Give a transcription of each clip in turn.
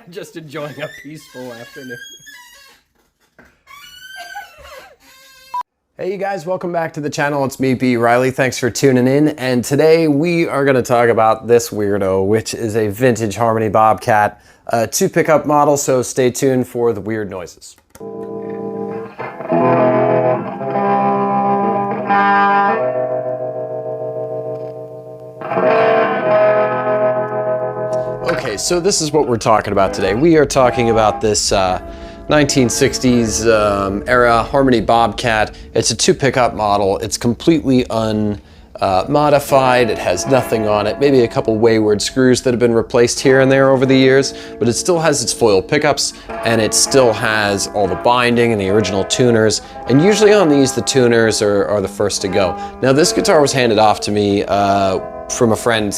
Just enjoying a peaceful afternoon. Hey you guys, welcome back to the channel. It's me, B. Riley. Thanks for tuning in. And today we are going to talk about this weirdo, which is a vintage Harmony BobKat 2 pickup model. So stay tuned for the weird noises. Okay, so this is what we're talking about today. We are talking about this 1960s era Harmony BobKat. It's a 2 pickup model. It's completely unmodified. It has nothing on it. Maybe a couple wayward screws that have been replaced here and there over the years, but it still has its foil pickups and it still has all the binding and the original tuners. And usually on these, the tuners are the first to go. Now this guitar was handed off to me from a friend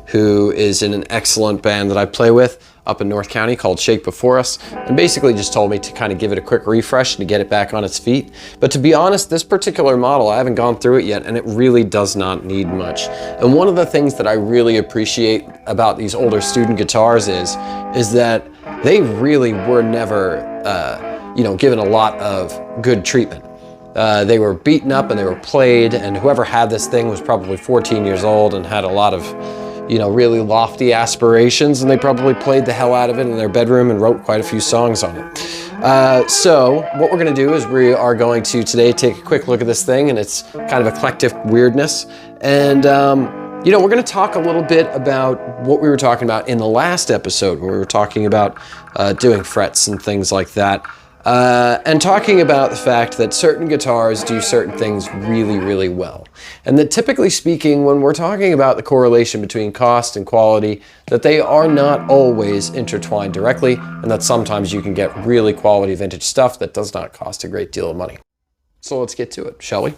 who is in an excellent band that I play with up in North County called Shake Before Us, and basically just told me to kind of give it a quick refresh and to get it back on its feet. But to be honest, this particular model, I haven't gone through it yet, and it really does not need much. And one of the things that I really appreciate about these older student guitars is that they really were never, given a lot of good treatment. They were beaten up and they were played, and whoever had this thing was probably 14 years old and had a lot of really lofty aspirations, and they probably played the hell out of it in their bedroom and wrote quite a few songs on it. So what we're going to do is we are going to today take a quick look at this thing and its kind of eclectic weirdness, and we're going to talk a little bit about what we were talking about in the last episode when we were talking about doing frets and things like that. And talking about the fact that certain guitars do certain things really, really well. And that typically speaking, when we're talking about the correlation between cost and quality, that they are not always intertwined directly, and that sometimes you can get really quality vintage stuff that does not cost a great deal of money. So let's get to it, shall we?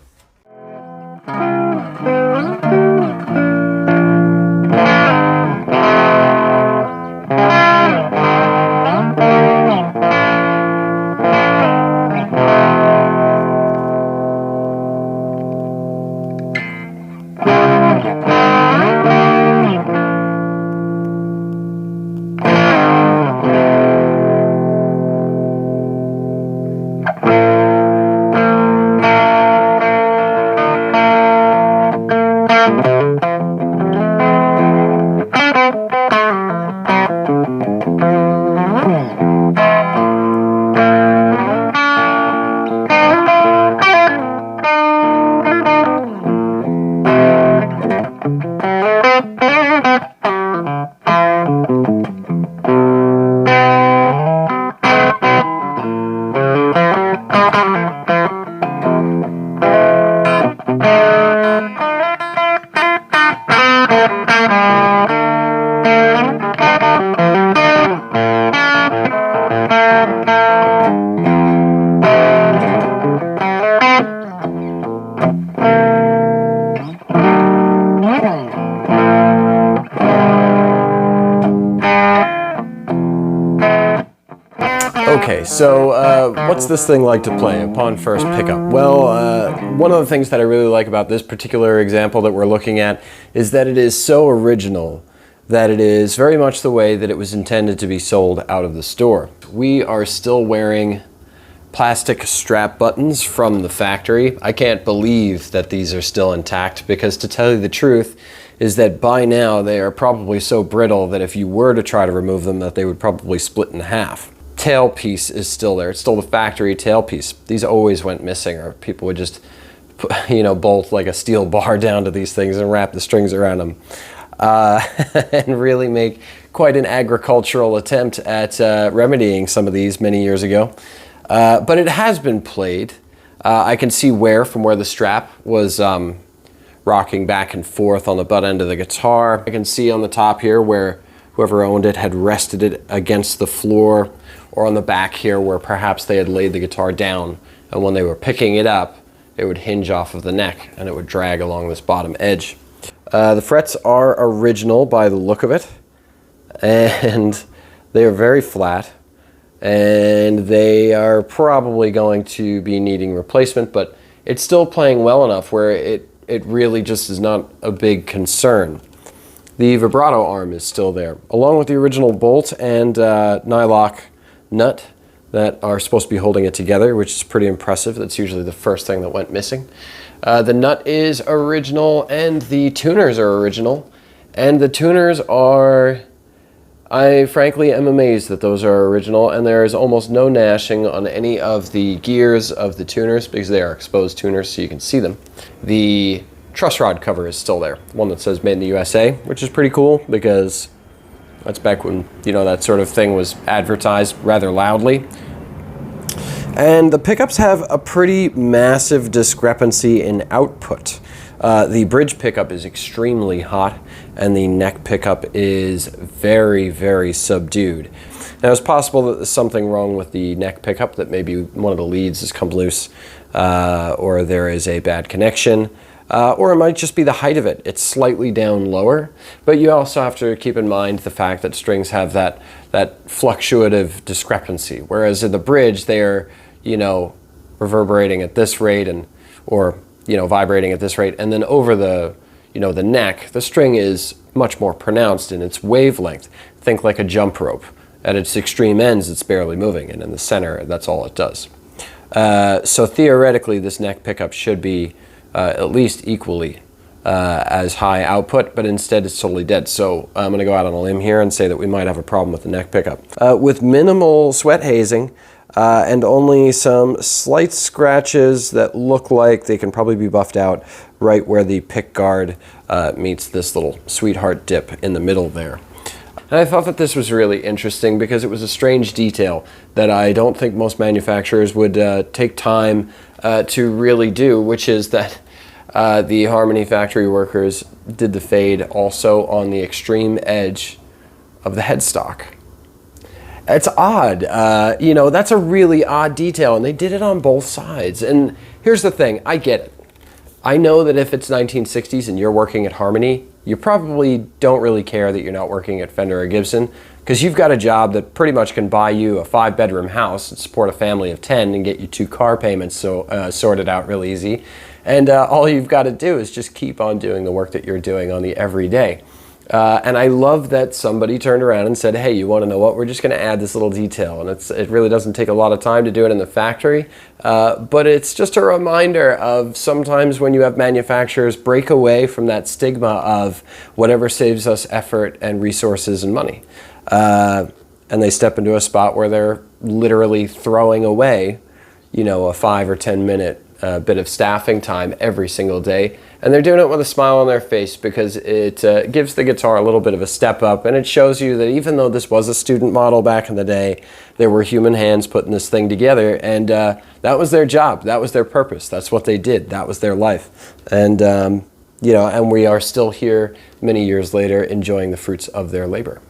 Okay, so what's this thing like to play upon first pickup? Well, one of the things that I really like about this particular example that we're looking at is that it is so original that it is very much the way that it was intended to be sold out of the store. We are still wearing plastic strap buttons from the factory. I can't believe that these are still intact, because to tell you the truth is that by now they are probably so brittle that if you were to try to remove them, that they would probably split in half. Tailpiece is still there. It's still the factory tailpiece. These always went missing, or people would just bolt like a steel bar down to these things and wrap the strings around them. And really make quite an agricultural attempt at remedying some of these many years ago. But it has been played. I can see from where the strap was rocking back and forth on the butt end of the guitar. I can see on the top here where whoever owned it had rested it against the floor, or on the back here where perhaps they had laid the guitar down, and when they were picking it up, it would hinge off of the neck and it would drag along this bottom edge. The frets are original by the look of it, and they are very flat, and they are probably going to be needing replacement, but it's still playing well enough where it it really just is not a big concern. The vibrato arm is still there, along with the original bolt and nylock nut that are supposed to be holding it together, which is pretty impressive. That's usually the first thing that went missing. The nut is original and the tuners are original. And the tuners are, I frankly am amazed that those are original, and there is almost no nashing on any of the gears of the tuners because they are exposed tuners so you can see them. The truss rod cover is still there, one that says Made in the USA, which is pretty cool because that's back when, you know, that sort of thing was advertised rather loudly. And the pickups have a pretty massive discrepancy in output. The bridge pickup is extremely hot, and the neck pickup is very, very subdued. Now, it's possible that there's something wrong with the neck pickup, that maybe one of the leads has come loose, or there is a bad connection, or it might just be the height of it. It's slightly down lower, but you also have to keep in mind the fact that strings have that fluctuative discrepancy, whereas in the bridge, they're, you know, reverberating at this rate or you know, vibrating at this rate, and then over the, you know, the neck, the string is much more pronounced in its wavelength. Think like a jump rope. At its extreme ends, it's barely moving, and in the center, that's all it does. So theoretically, this neck pickup should be at least equally as high output, but instead it's totally dead. So I'm going to go out on a limb here and say that we might have a problem with the neck pickup. With minimal sweat hazing, and only some slight scratches that look like they can probably be buffed out right where the pick guard meets this little sweetheart dip in the middle there. And I thought that this was really interesting because it was a strange detail that I don't think most manufacturers would take time to really do, which is that the Harmony factory workers did the fade also on the extreme edge of the headstock. It's odd, you know, that's a really odd detail, and they did it on both sides. And here's the thing, I get it. I know that if it's 1960s and you're working at Harmony, you probably don't really care that you're not working at Fender or Gibson, because you've got a job that pretty much can buy you a 5-bedroom house and support a family of 10 and get you 2 car payments sorted out real easy. And all you've got to do is just keep on doing the work that you're doing on the everyday. And I love that somebody turned around and said, hey, you want to know what? We're just going to add this little detail. And it really doesn't take a lot of time to do it in the factory. But it's just a reminder of sometimes when you have manufacturers break away from that stigma of whatever saves us effort and resources and money. And they step into a spot where they're literally throwing away, you know, a 5 or 10 minute bit of staffing time every single day. And they're doing it with a smile on their face because it gives the guitar a little bit of a step up, and it shows you that even though this was a student model back in the day, there were human hands putting this thing together, and that was their job, that was their purpose, that's what they did, that was their life. And you know, and we are still here many years later enjoying the fruits of their labor.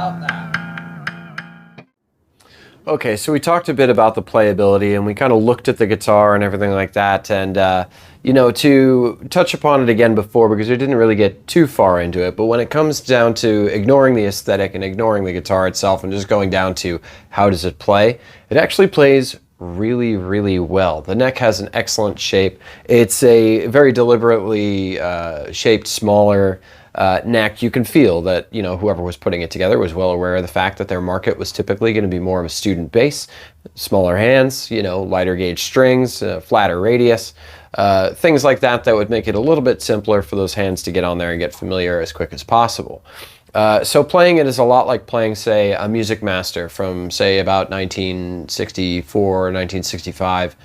about that. Okay, so we talked a bit about the playability and we kind of looked at the guitar and everything like that, and you know, to touch upon it again before, because we didn't really get too far into it, but when it comes down to ignoring the aesthetic and ignoring the guitar itself and just going down to how does it play, it actually plays really, really well. The neck has an excellent shape. It's a very deliberately shaped, smaller neck. You can feel that, you know, whoever was putting it together was well aware of the fact that their market was typically going to be more of a student bass, smaller hands, you know, lighter gauge strings, flatter radius, things like that that would make it a little bit simpler for those hands to get on there and get familiar as quick as possible. So playing it is a lot like playing, say, a Music Master from, say, about 1964 or 1965.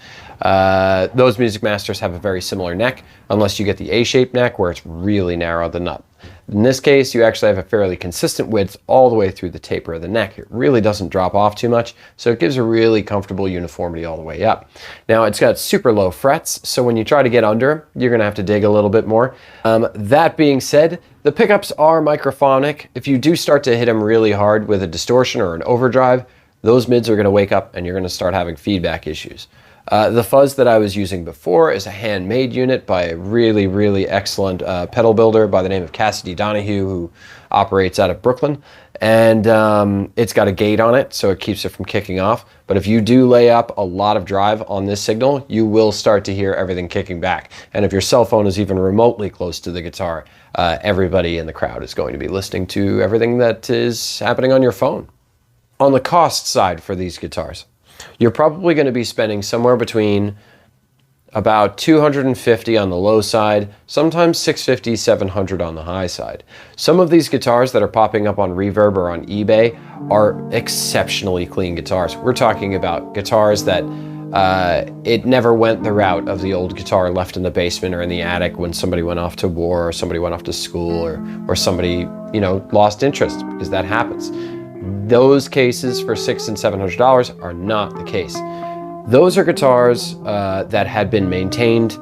Those Music Masters have a very similar neck, unless you get the A-shaped neck where it's really narrow at the nut. In this case, you actually have a fairly consistent width all the way through the taper of the neck. It really doesn't drop off too much, so it gives a really comfortable uniformity all the way up. Now, it's got super low frets, so when you try to get under, you're going to have to dig a little bit more. That being said, the pickups are microphonic. If you do start to hit them really hard with a distortion or an overdrive, those mids are going to wake up and you're going to start having feedback issues. The fuzz that I was using before is a handmade unit by a really, really excellent pedal builder by the name of Cassidy Donahue, who operates out of Brooklyn. And it's got a gate on it, so it keeps it from kicking off. But if you do lay up a lot of drive on this signal, you will start to hear everything kicking back. And if your cell phone is even remotely close to the guitar, everybody in the crowd is going to be listening to everything that is happening on your phone. On the cost side for these guitars, you're probably going to be spending somewhere between about $250 on the low side, sometimes $650, $700 on the high side. Some of these guitars that are popping up on Reverb or on eBay are exceptionally clean guitars. We're talking about guitars that it never went the route of the old guitar left in the basement or in the attic when somebody went off to war or somebody went off to school or somebody, you know, lost interest, because that happens. Those cases for $600 and $700 are not the case. Those are guitars that had been maintained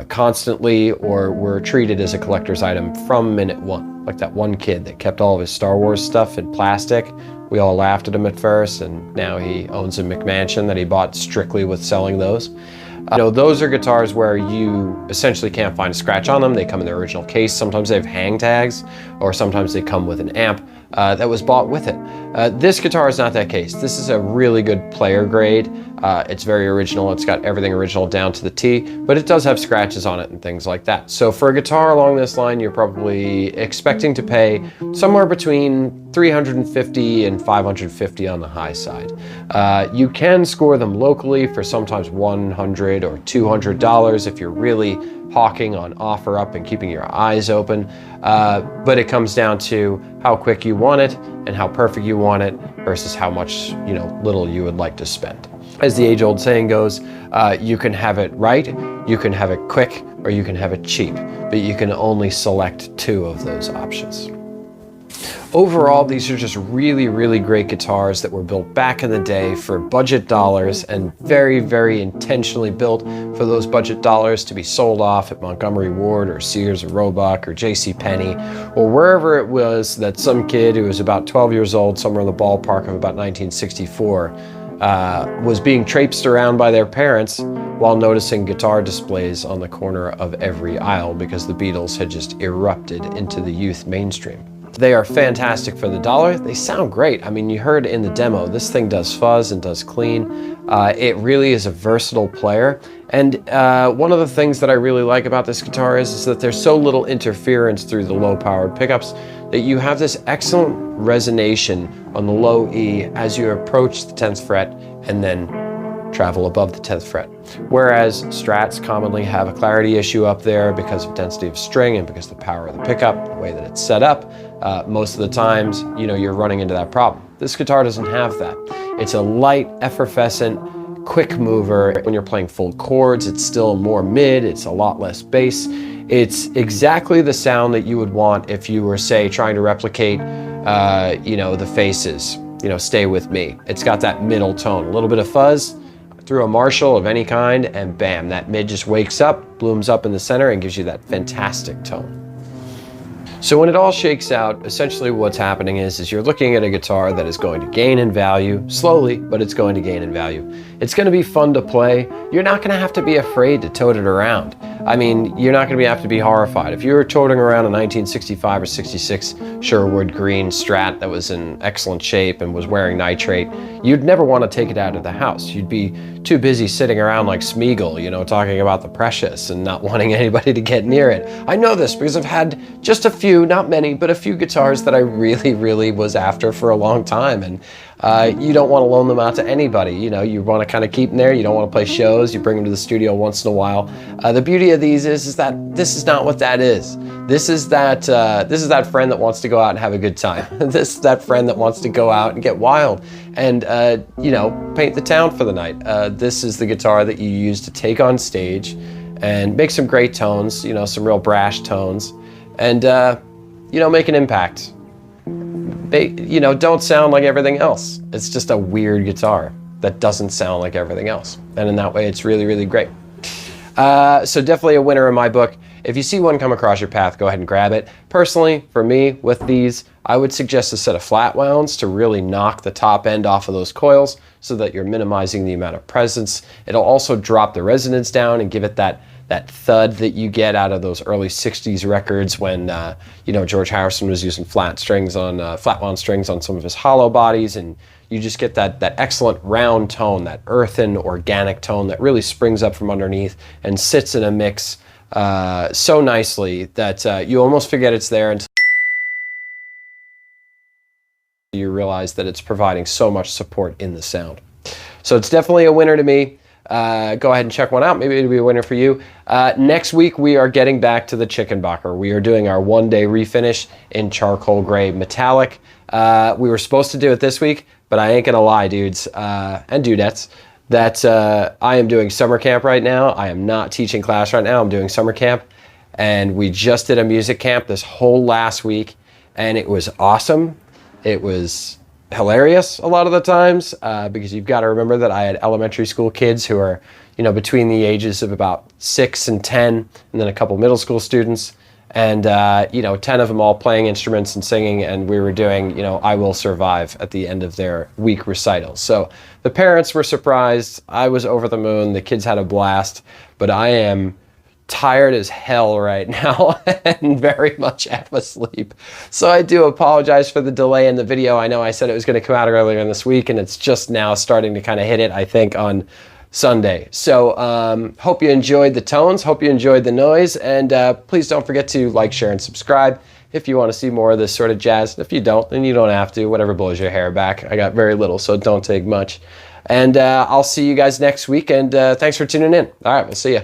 constantly or were treated as a collector's item from minute one. Like that one kid that kept all of his Star Wars stuff in plastic. We all laughed at him at first, and now he owns a McMansion that he bought strictly with selling those. You know, those are guitars where you essentially can't find a scratch on them. They come in their original case. Sometimes they have hang tags, or sometimes they come with an amp that was bought with it. This guitar is not that case. This is a really good player grade. It's very original. It's got everything original down to the T, but it does have scratches on it and things like that. So for a guitar along this line, you're probably expecting to pay somewhere between $350 and $550 on the high side. You can score them locally for sometimes $100 or $200 if you're really hawking on offer up and keeping your eyes open. But it comes down to how quick you want it and how perfect you want it versus how much, you know, little you would like to spend. As the age-old saying goes, you can have it right, you can have it quick, or you can have it cheap, but you can only select two of those options. Overall, these are just really, really great guitars that were built back in the day for budget dollars and very, very intentionally built for those budget dollars to be sold off at Montgomery Ward or Sears or Roebuck or JCPenney or wherever it was that some kid who was about 12 years old, somewhere in the ballpark of about 1964, was being traipsed around by their parents while noticing guitar displays on the corner of every aisle because the Beatles had just erupted into the youth mainstream. They are fantastic for the dollar. They sound great. I mean, you heard in the demo, this thing does fuzz and does clean. It really is a versatile player. And one of the things that I really like about this guitar is that there's so little interference through the low-powered pickups that you have this excellent resonation on the low E as you approach the 10th fret and then travel above the 10th fret. Whereas Strats commonly have a clarity issue up there because of density of string and because of the power of the pickup, the way that it's set up. Most of the times, you know, you're running into that problem. This guitar doesn't have that. It's a light, effervescent, quick mover. When you're playing full chords, it's still more mid, it's a lot less bass. It's exactly the sound that you would want if you were, say, trying to replicate, you know, the Faces, you know, Stay With Me. It's got that middle tone, a little bit of fuzz through a Marshall of any kind, and bam, that mid just wakes up, blooms up in the center, and gives you that fantastic tone. So when it all shakes out, essentially what's happening is you're looking at a guitar that is going to gain in value, slowly, but it's going to gain in value. It's going to be fun to play. You're not going to have to be afraid to tote it around. I mean, you're not going to have to be horrified. If you were toting around a 1965 or 66 Sherwood Green Strat that was in excellent shape and was wearing nitrate, you'd never want to take it out of the house. You'd be too busy sitting around like Smeagol, you know, talking about the precious and not wanting anybody to get near it. I know this because I've had just a few, not many, but a few guitars that I really was after for a long time. And you don't want to loan them out to anybody. You know, you want to kind of keep them there. You don't want to play shows. You bring them to the studio once in a while. The beauty of these is that this is not what that is. This is that friend that wants to go out and have a good time. This is that friend that wants to go out and get wild and you know, paint the town for the night. This is the guitar that you use to take on stage and make some great tones. You know, some real brash tones, and you know, make an impact. You know, don't sound like everything else. It's just a weird guitar that doesn't sound like everything else. And in that way, it's really great. So definitely a winner in my book. If you see one come across your path, go ahead and grab it. Personally, for me, with these, I would suggest a set of flat wounds to really knock the top end off of those coils so that you're minimizing the amount of presence. It'll also drop the resonance down and give it that thud that you get out of those early 60s records when you know, George Harrison was using flat wound strings on some of his hollow bodies, and you just get that excellent round tone, that earthen organic tone that really springs up from underneath and sits in a mix so nicely that you almost forget it's there until you realize that it's providing so much support in the sound. So it's definitely a winner to me. Go ahead and check one out. Maybe it'll be a winner for you. Next week, we are getting back to the Chickenbacher. We are doing our one-day refinish in charcoal gray metallic. We were supposed to do it this week, but I ain't gonna lie, dudes and dudettes, that I am doing summer camp right now. I am not teaching class right now. I'm doing summer camp, and we just did a music camp this whole last week, and it was awesome. It was hilarious a lot of the times because you've got to remember that I had elementary school kids who are, you know, between the ages of about 6 and 10, and then a couple middle school students, and you know, 10 of them all playing instruments and singing, and we were doing, you know, I Will Survive at the end of their week recitals. So the parents were surprised. I was over the moon. The kids had a blast, but I am tired as hell right now and very much half asleep. So I do apologize for the delay in the video. I know I said it was going to come out earlier in this week, and it's just now starting to kind of hit it, I think, on Sunday. So hope you enjoyed the tones, hope you enjoyed the noise, and please don't forget to like, share, and subscribe if you want to see more of this sort of jazz. If you don't, then you don't have to. Whatever blows your hair back. I got very little, so don't take much. And I'll see you guys next week, and thanks for tuning in. All right, we'll see you.